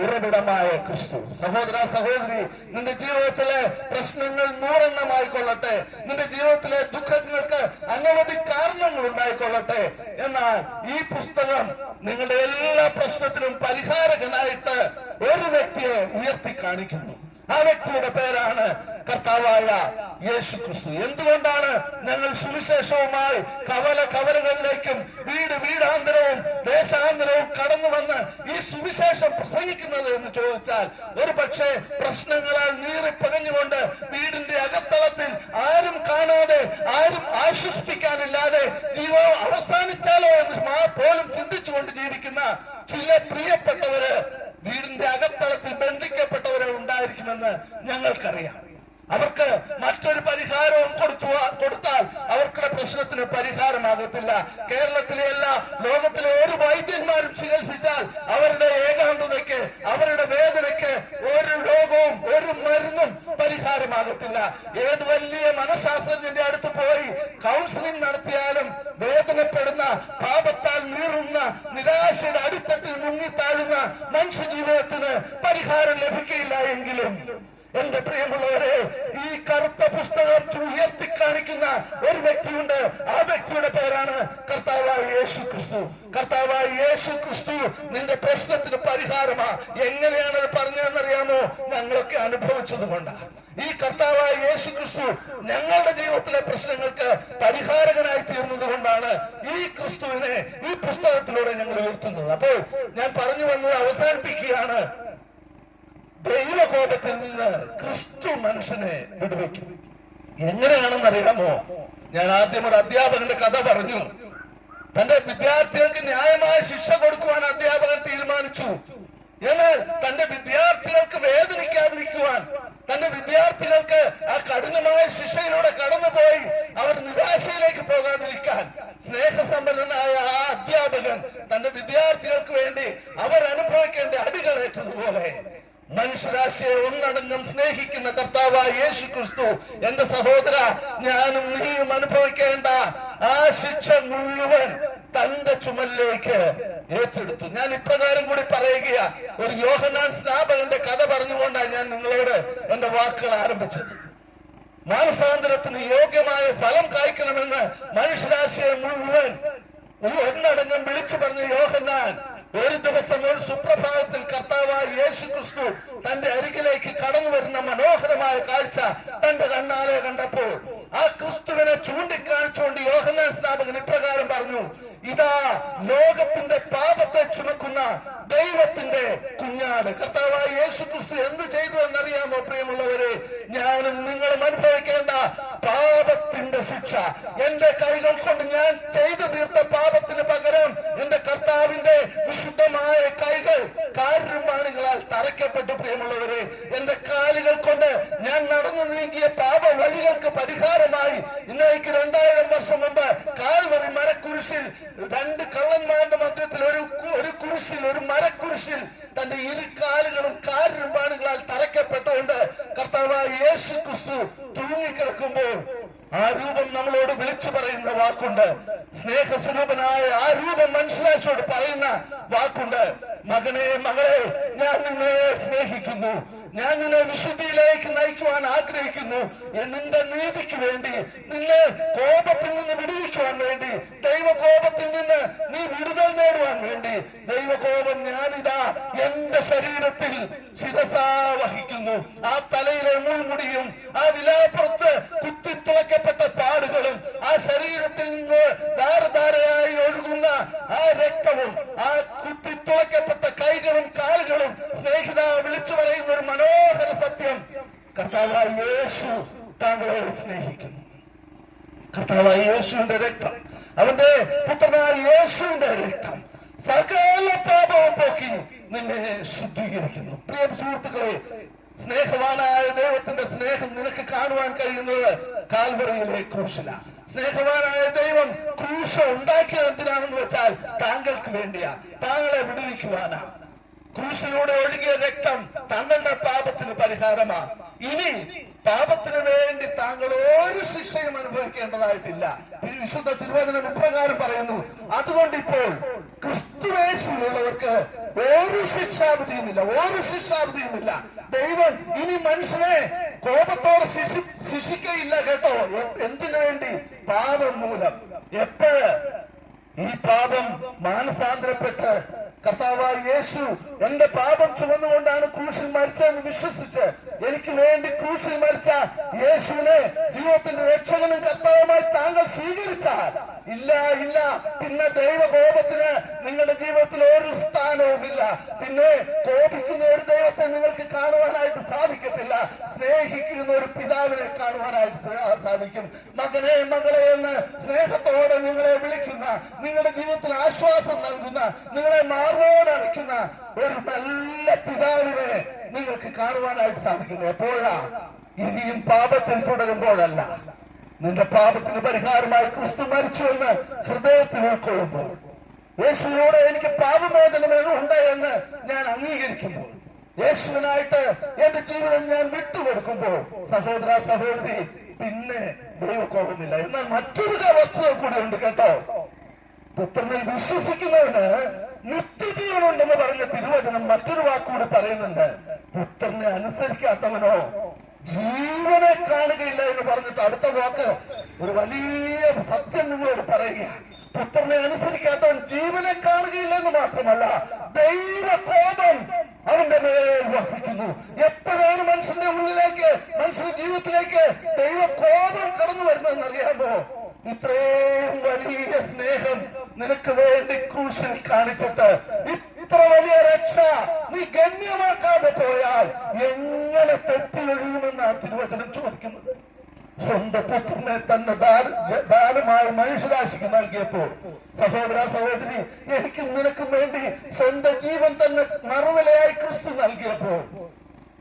ഉറവിടമായ ക്രിസ്തു. സഹോദര സഹോദരി, നിന്റെ ജീവിതത്തിലെ പ്രശ്നങ്ങൾ 100 ആയിക്കൊള്ളട്ടെ, നിന്റെ ജീവിതത്തിലെ ദുഃഖങ്ങൾക്ക് അനവധി കാരണങ്ങൾ ഉണ്ടായിക്കൊള്ളട്ടെ, എന്നാൽ ഈ പുസ്തകം നിങ്ങളുടെ എല്ലാ പ്രശ്നത്തിനും പരിഹാരകനായിട്ട് ഒരു വ്യക്തിയെ ഉയർത്തി കാണിക്കുന്നു. ആ വ്യക്തിയുടെ പേരാണ് കർത്താവായ യേശു ക്രിസ്തു. എന്തുകൊണ്ടാണ് ഞങ്ങൾ സുവിശേഷവുമായി കവലകളിലേക്കും വീടാന്തരവും ദേശാന്തരവും കടന്നു വന്ന് ഈ സുവിശേഷം പ്രസംഗിക്കുന്നത് എന്ന് ചോദിച്ചാൽ, ഒരു പക്ഷേ പ്രശ്നങ്ങളാൽ നീറിപ്പകഞ്ഞുകൊണ്ട് വീടിന്റെ അകത്തളത്തിൽ ആരും കാണാതെ, ആരും ആശ്വസിപ്പിക്കാനില്ലാതെ ജീവൻ അവസാനിച്ചാലോ എന്ന് പോലും ചിന്തിച്ചുകൊണ്ട് ജീവിക്കുന്ന ചില പ്രിയപ്പെട്ടവര് വീടിന്റെ അകത്തളത്തിൽ ബന്ധിക്കപ്പെട്ടവരെ ഉണ്ടായിരിക്കുമെന്ന് ഞങ്ങൾക്കറിയാം. അവർക്ക് മറ്റൊരു പരിഹാരവും കൊടുത്താൽ അവർക്കുടെ പ്രശ്നത്തിന് പരിഹാരമാകത്തില്ല. കേരളത്തിലെ ലോകത്തിലെ ഒരു വൈദ്യന്മാരും ചികിത്സിച്ചാൽ അവരുടെ ഏകാന്തതയ്ക്ക്, അവരുടെ വേദനയ്ക്ക് ഒരു രോഗവും ഒരു മരുന്നും പരിഹാരമാകത്തില്ല. ഏത് വലിയ മനഃശാസ്ത്രജ്ഞന്റെ അടുത്ത് പോയി കൗൺസിലിംഗ് നടത്തിയാലും വേദനപ്പെടുന്ന, പാപത്താൽ നീറുന്ന, നിരാശയുടെ അടിത്തട്ടിൽ മുങ്ങിത്താഴുന്ന മനുഷ്യ ജീവിതത്തിന് പരിഹാരം ലഭിക്കില്ല. എങ്കിലും എന്റെ പ്രിയമുള്ളവരെ, ഈ കറുത്ത പുസ്തകം ഉയർത്തി കാണിക്കുന്ന ഒരു വ്യക്തിയുണ്ട്. ആ വ്യക്തിയുടെ പേരാണ് കർത്താവായ യേശു ക്രിസ്തു. കർത്താവായ യേശു ക്രിസ്തു നിന്റെ പ്രശ്നത്തിന് പരിഹാരമാ. എങ്ങനെയാണ് അത് പറഞ്ഞതെന്നറിയാമോ? ഞങ്ങളൊക്കെ അനുഭവിച്ചത് കൊണ്ടാണ്. ഈ കർത്താവായ യേശു ക്രിസ്തു ഞങ്ങളുടെ ജീവിതത്തിലെ പ്രശ്നങ്ങൾക്ക് പരിഹാരകനായി തീർന്നത് കൊണ്ടാണ് ഈ ക്രിസ്തുവിനെ ഈ പുസ്തകത്തിലൂടെ ഞങ്ങൾ ഉയർത്തുന്നത്. അപ്പോൾ ഞാൻ പറഞ്ഞു വന്നത് അവസാനിപ്പിക്കുകയാണ്. ദൈവകോപത്തിൽ നിന്ന് ക്രിസ്തു മനുഷ്യനെ വിടുവിക്കും. എങ്ങനെയാണെന്നറിയാമോ? ഞാൻ ആദ്യം ഒരു അധ്യാപകന്റെ കഥ പറഞ്ഞു. തന്റെ വിദ്യാർത്ഥികൾക്ക് ന്യായമായ ശിക്ഷ കൊടുക്കുവാൻ അധ്യാപകൻ തീരുമാനിച്ചു. എന്നാൽ തന്റെ വിദ്യാർത്ഥികൾക്ക് വേദനിക്കാതിരിക്കുവാൻ, തന്റെ വിദ്യാർത്ഥികൾക്ക് ആ കഠിനമായ ശിക്ഷയിലൂടെ കടന്നുപോയി അവർ നിരാശയിലേക്ക് പോകാതിരിക്കാൻ സ്നേഹസമ്പന്നനായ ആ അധ്യാപകൻ തന്റെ വിദ്യാർത്ഥികൾക്ക് വേണ്ടി അവർ അനുഭവിക്കേണ്ട അടികളേറ്റതുപോലെ മനുഷ്യരാശിയെ ഒന്നടങ്കം സ്നേഹിക്കുന്ന കർത്താവായ യേശു ക്രിസ്തു, എന്റെ സഹോദര, ഞാനും നീയും അനുഭവിക്കേണ്ട ആ ശിക്ഷ മുഴുവൻ തന്റെ ചുമലിലേക്ക് ഏറ്റെടുത്തു. ഞാൻ ഇപ്രകാരം കൂടി പറയുക, ഒരു യോഹന്നാൻ സ്നാപകന്റെ കഥ പറഞ്ഞുകൊണ്ടാണ് ഞാൻ നിങ്ങളോട് എന്റെ വാക്കുകൾ ആരംഭിച്ചത്. മാനസാന്തരത്തിന് യോഗ്യമായ ഫലം കായ്ക്കണമെന്ന് മനുഷ്യരാശിയെ മുഴുവൻ ഒന്നടങ്കം വിളിച്ചു പറഞ്ഞ യോഹന്നാൻ ഒരു ദിവസം ഒരു സുപ്രഭാതത്തിൽ കർത്താവായ യേശു ക്രിസ്തു തന്റെ അരികിലേക്ക് കടന്നു വരുന്ന മനോഹരമായ കാഴ്ച തന്റെ കണ്ണാലെ കണ്ടപ്പോൾ ആ ക്രിസ്തുവിനെ ചൂണ്ടിക്കാണിച്ചുകൊണ്ട് യോഹന്നാൻ സ്നാപകൻ ഇപ്രകാരം പറഞ്ഞു, ഇതാ ലോകത്തിന്റെ പാപത്തെ ചുമക്കുന്ന ദൈവത്തിന്റെ കുഞ്ഞാട്. കർത്താവായ യേശു ക്രിസ്തു എന്ത് ചെയ്തു എന്നറിയാമോ പ്രിയമുള്ളവരെ? ഞാനും നിങ്ങളും അനുഭവിക്കേണ്ട പാപത്തിന്റെ ശിക്ഷ എന്റെ കൈകൾ കൊണ്ട് ഞാൻ ചെയ്തു തീർത്ത പാപത്തിന് പകരം എന്റെ കർത്താവിന്റെ വിശുദ്ധമായ കൈകൾ കാരുണ്യമാണികളാൽ തറയ്ക്കപ്പെട്ടു. പ്രിയമുള്ളവരെ, എന്റെ കാലുകൾ കൊണ്ട് ഞാൻ നടന്നു തുടർന്ന് നീങ്ങിയ പാപ വഴികൾക്ക് പരിഹാരമായി ഇന്നേക്ക് 2000 വർഷം മുമ്പ് കാൽവറി മരക്കുരിശിൽ 2 കള്ളന്മാരുടെ മധ്യത്തിൽ ഒരു കുരിശിൽ, ഒരു മരക്കുരിശിൽ തന്റെ ഇരുകാലുകളും കാൽരുമ്പാണുകളാൽ തറയ്ക്കപ്പെട്ടുകൊണ്ട് കർത്താവായ യേശു ക്രിസ്തു തൂങ്ങിക്കിടക്കുമ്പോൾ ആ രൂപം നമ്മളോട് വിളിച്ചു പറയുന്ന വാക്കുണ്ട്. സ്നേഹസ്വരൂപനായ ആ രൂപം മനുഷ്യരാശോട് പറയുന്ന വാക്കുണ്ട്. മകനെ, മകളെ, ഞാൻ നിന്നെ സ്നേഹിക്കുന്നു, ഞാൻ നിന്നെ വിശുദ്ധിയിലേക്ക് നയിക്കുവാൻ ആഗ്രഹിക്കുന്നു. നിന്റെ നീതിക്ക് വേണ്ടി, നിന്നെ കോപത്തിൽ നിന്ന് വിടുവിക്കുവാൻ വേണ്ടി, ദൈവകോപത്തിൽ നിന്ന് നീ വിടുതൽ നേടുവാൻ വേണ്ടി, ദൈവകോപം ഞാനിതാ എന്റെ ശരീരത്തിൽ ശിരസാ വഹിക്കുന്നു. ആ തലയിലെ മുൾമുടിയും ആ വിലാപ്പുറത്ത് കുത്തിത്തുളയ്ക്കപ്പെട്ട പാടുകളും ആ ശരീരത്തിൽ നിന്ന് ധാരധാരയായി ഒഴുകുന്ന ആ രക്തവും ആ കുത്തിത്തുളയ്ക്കപ്പെട്ട കൈകളും കാലുകളും സ്നേഹിത വിളിച്ചു പറയുന്ന ഒരു മനോഹര സത്യം, കർത്താവായ യേശു താങ്കളെ സ്നേഹിക്കുന്നു. കർത്താവായ യേശുവിന്റെ രക്തം, അവന്റെ പുത്രനായ യേശുവിന്റെ രക്തം സകല പാപവും പോക്കി നിന്നെ ശുദ്ധീകരിക്കുന്നു. പ്രിയ സുഹൃത്തുക്കളെ, സ്നേഹവാനായ ദൈവത്തിന്റെ സ്നേഹം നിനക്ക് കാണുവാൻ കഴിയുന്നത് കാൽവറിയിലെ ക്രൂശിലാണ്. സ്നേഹവാനായ ദൈവം ക്രൂശ് ഉണ്ടാക്കിയത് എന്തിനാണെന്ന് വെച്ചാൽ താങ്കൾക്ക് വേണ്ടിയാ, താങ്കളെ വിടുവിക്കുവാനാ. ക്രൂശിലൂടെ ഒഴുകിയ രക്തം താങ്കളുടെ പാപത്തിന് പരിഹാരമാ. ഇനി പാപത്തിന് വേണ്ടി താങ്കൾ ഒരു ശിക്ഷയും അനുഭവിക്കേണ്ടതായിട്ടില്ല. വിശുദ്ധ തിരുവചനം ഇപ്രകാരം പറയുന്നു, അതുകൊണ്ട് ഇപ്പോൾ ക്രിസ്തുയേശുവിലുള്ളവർക്ക് ഒരു ശിക്ഷാവിധിയുമില്ല, ഒരു ശിക്ഷാവിധിയുമില്ല. ദൈവം ഇനി മനുഷ്യനെ കോപത്തോടെ ശിക്ഷിക്കയില്ല കേട്ടോ. എന്തിനു വേണ്ടി? പാപം മൂലം. എപ്പോഴ് ഈ പാപം മാനസാന്തരപ്പെട്ട് കർത്താവായ യേശു എന്റെ പാപം ചുമന്നുകൊണ്ടാണ് ക്രൂശിൽ മരിച്ചതെന്ന് വിശ്വസിച്ച് എനിക്ക് വേണ്ടി ക്രൂശിൽ മരിച്ച യേശുവിനെ ജീവിതത്തിന്റെ രക്ഷകനും കർത്താവുമായി താങ്കൾ സ്വീകരിച്ചാൽ ഇല്ല, പിന്നെ ദൈവകോപത്തിന് നിങ്ങളുടെ ജീവിതത്തിൽ ഒരു സ്ഥാനവുമില്ല. പിന്നെ കോപിക്കുന്ന ഒരു ദൈവത്തെ നിങ്ങൾക്ക് കാണുവാനായിട്ട് സാധിക്കത്തില്ല. സ്നേഹിക്കുന്ന ഒരു പിതാവിനെ കാണുവാനായിട്ട് സാധിക്കും. മകനെ, മകളെ എന്ന് സ്നേഹത്തോടെ നിങ്ങളെ വിളിക്കുന്ന, നിങ്ങളുടെ ജീവിതത്തിൽ ആശ്വാസം നൽകുന്ന, നിങ്ങളെ മാർവോടടയ്ക്കുന്ന ഒരു നല്ല പിതാവിനെ നിങ്ങൾക്ക് കാണുവാനായിട്ട് സാധിക്കും. എപ്പോഴാ? ഇനിയും പാപത്തിൽ തുടരുമ്പോഴല്ല. നിന്റെ പാപത്തിന് പരിഹാരമായി ക്രിസ്തു മരിച്ചു എന്ന് ഹൃദയത്തിൽ ഉൾക്കൊള്ളുമ്പോൾ, യേശുവിനോട് എനിക്ക് പാപമോചനം ഉണ്ട് എന്ന് ഞാൻ അംഗീകരിക്കുമ്പോൾ, യേശുവിനായിട്ട് എന്റെ ജീവിതം ഞാൻ വിട്ടുകൊടുക്കുമ്പോൾ, സഹോദര സഹോദരി, പിന്നെ ദൈവകോപമില്ല. എന്നാൽ മറ്റൊരു വസ്തുത കൂടി ഉണ്ട് കേട്ടോ. പുത്രനിൽ വിശ്വസിക്കുന്നവന് നിത്യജീവനുണ്ടെന്ന് പറഞ്ഞ തിരുവചനം മറ്റൊരു വാക്കുകൂടി പറയുന്നുണ്ട്. പുത്രനെ അനുസരിക്കാത്തവനോ ജീവനെ കാണുകയില്ല എന്ന് പറഞ്ഞിട്ട് അടുത്ത വാക്ക് ഒരു വലിയ സത്യം നിങ്ങളോട് പറയുക. പുത്രനെ അനുസരിക്കാത്തവൻ ജീവനെ കാണുകയില്ല എന്ന് മാത്രമല്ല, ദൈവകോപം അവന്റെ മേൽ വസിക്കുന്നു. എപ്പോഴാണ് മനുഷ്യന്റെ ഉള്ളിലേക്ക്, മനുഷ്യന്റെ ജീവിതത്തിലേക്ക് ദൈവകോപം കടന്നു വരുന്നതെന്ന് അറിയാമോ? ഇത്രയും വലിയ സ്നേഹം നിനക്ക് വേണ്ടി ക്രൂശിൽ കാണിച്ചിട്ട് ഇത്ര വലിയ രക്ഷ നീ ഗണ്യമാക്കാതെ പോയാൽ എങ്ങനെ തെറ്റിയൊഴിയുമെന്നാണ് തിരുവചനം ചോദിക്കുന്നത്. സ്വന്തം പുത്രനെ തന്നെ ദാനമായി മനുഷ്യരാശിക്ക് നൽകിയപ്പോൾ, സഹോദര സഹോദരി, എനിക്കും നിനക്കും വേണ്ടി സ്വന്തം ജീവൻ തന്നെ മറുവിലയായി ക്രിസ്തു നൽകിയപ്പോൾ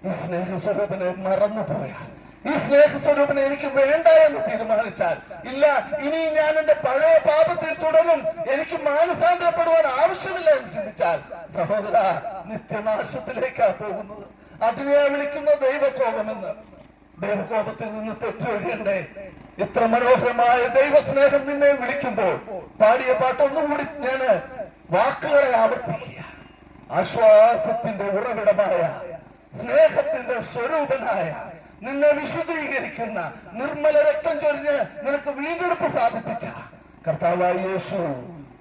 ഈ സ്നേഹസ്വരൂപനെ മറന്നുപോയാൽ, ഈ സ്നേഹസ്വരൂപനെ എനിക്ക് വേണ്ട എന്ന് തീരുമാനിച്ചാൽ, ഇല്ല ഇനി ഞാൻ എന്റെ പഴയ പാപത്തിൽ തുടരും, എനിക്ക് മാനസാന്തരപ്പെടുവാൻ ആവശ്യമില്ല എന്ന് ചിന്തിച്ചാൽ, സഹോദര, നിത്യനാശത്തിലേക്കാണ് പോകുന്നത്. അതിനെ വിളിക്കുന്ന ദൈവകോപമെന്ന്. ദൈവകോപത്തിൽ നിന്ന് തെറ്റൊഴിയണ്ടേ? ഇത്ര മനോഹരമായ ദൈവസ്നേഹം നിന്നെ വിളിക്കുമ്പോൾ പാടിയ പാട്ടൊന്നുകൂടി ഞാൻ വാക്കുകളെ ആവർത്തിക്കുക. ആശ്വാസത്തിന്റെ ഉറവിടമായ, സ്നേഹത്തിന്റെ സ്വരൂപനായ, നിന്നെ വിശുദ്ധീകരിക്കുന്ന, നിർമ്മല രക്തം ചൊരിഞ്ഞ് നിനക്ക് വീണ്ടെടുപ്പ് സാധിപ്പിച്ച കർത്താവായ യേശു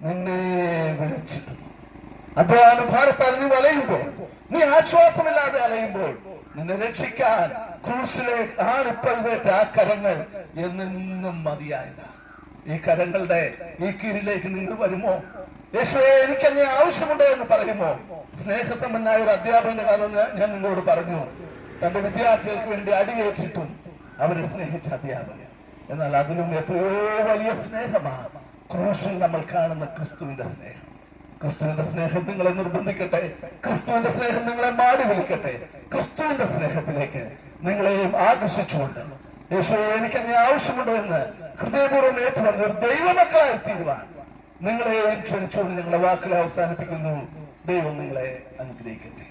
നിന്നെ വിളിച്ചിരുന്നു. അധ്വാന ഭാരത്താൽ നീ വലയുമ്പോൾ, നീ ആശ്വാസമില്ലാതെ അലയുമ്പോൾ, നിന്നെ രക്ഷിക്കാൻ ക്രൂശിലെ ആണിപ്പഴുതേറ്റ ആ കരങ്ങൾ എന്നും മതിയായതാ. ഈ കരങ്ങളുടെ ഈ കീഴിലേക്ക് നിങ്ങൾ വരുമോ? യേശുവേ, എനിക്കങ്ങനെ ആവശ്യമുണ്ട് എന്ന് പറയുമോ? സ്നേഹസമ്പന്നായ ഒരു അധ്യാപകന്റെ കാലം ഞാൻ നിങ്ങളോട് പറഞ്ഞു. തന്റെ വിദ്യാർത്ഥികൾക്ക് വേണ്ടി അടിയേറ്റിട്ടും അവരെ സ്നേഹിച്ച അധ്യാപകൻ. എന്നാൽ അതിലും എത്രയോ വലിയ സ്നേഹമാണ് ക്രൂശിൽ നമ്മൾ കാണുന്ന ക്രിസ്തുവിന്റെ സ്നേഹം. ക്രിസ്തുവിന്റെ സ്നേഹം നിങ്ങളെ നിർബന്ധിക്കട്ടെ. ക്രിസ്തുവിന്റെ സ്നേഹം നിങ്ങളെ മാടി വിളിക്കട്ടെ. ക്രിസ്തുവിന്റെ സ്നേഹത്തിലേക്ക് നിങ്ങളെയും ആകർഷിച്ചുകൊണ്ട് യേശുവേ എനിക്ക് അങ്ങനെ ആവശ്യമുണ്ടോ എന്ന് ഹൃദയപൂർവ്വം ഏറ്റുപറഞ്ഞ ഒരു ദൈവമക്കളായി തീരുവാൻ നിങ്ങളെയും ക്ഷണിച്ചുകൊണ്ട് ഞങ്ങളുടെ വാക്കുകളെ അവസാനിപ്പിക്കുന്നു. ദൈവം നിങ്ങളെ അനുഗ്രഹിക്കട്ടെ.